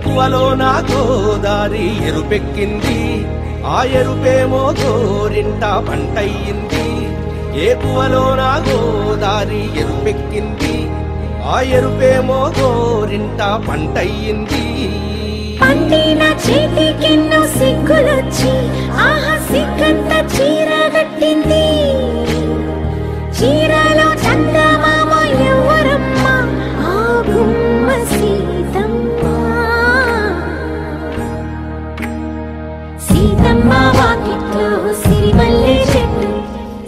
ఏకువలో నా గోదారి ఎరుపెక్కింది, ఆ ఎరుపేమో గోరింట పంటయ్యింది. ఏకువలో నా గోదారి ఎరుపెక్కింది, ఆ ఎరుపేమో గోరింట పంటయ్యింది. పండిన చేతికెన్నో సిగ్గులొచ్చి ఆహా సిగ్గంత చీర కట్టింది. చీరలో చందమామ ఎవరమ్మ, ఆ గుమ్మ సీతమ్మ. సీతమ్మ వాకిట్లో సిరిమల్లె చెట్టు,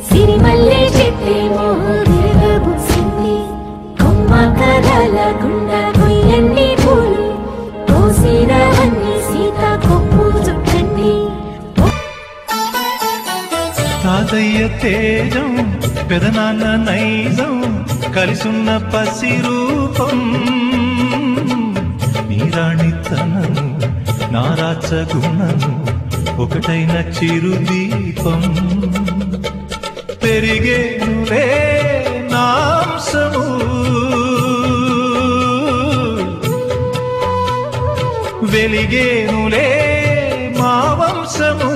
సిరిమల్లె చెట్టేమో విరగబూసింది. కొమ్మ కదలకుండా కొయ్యండి పూలు, కోసిరవన్నీ సీత కొప్పు చుట్టండి. తాతయ్య తేజం పెదనాన్న నైజం కలిసున్న పసి రూపం, నీరాణితనము నారాచ గుణము ఒకటైన చిరుదీపం. పెరిగేనులే నాంసము వెలిగేనులే మా వంశము,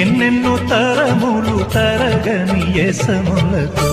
ఎన్నెన్నో తరములు తరగని యసములకు.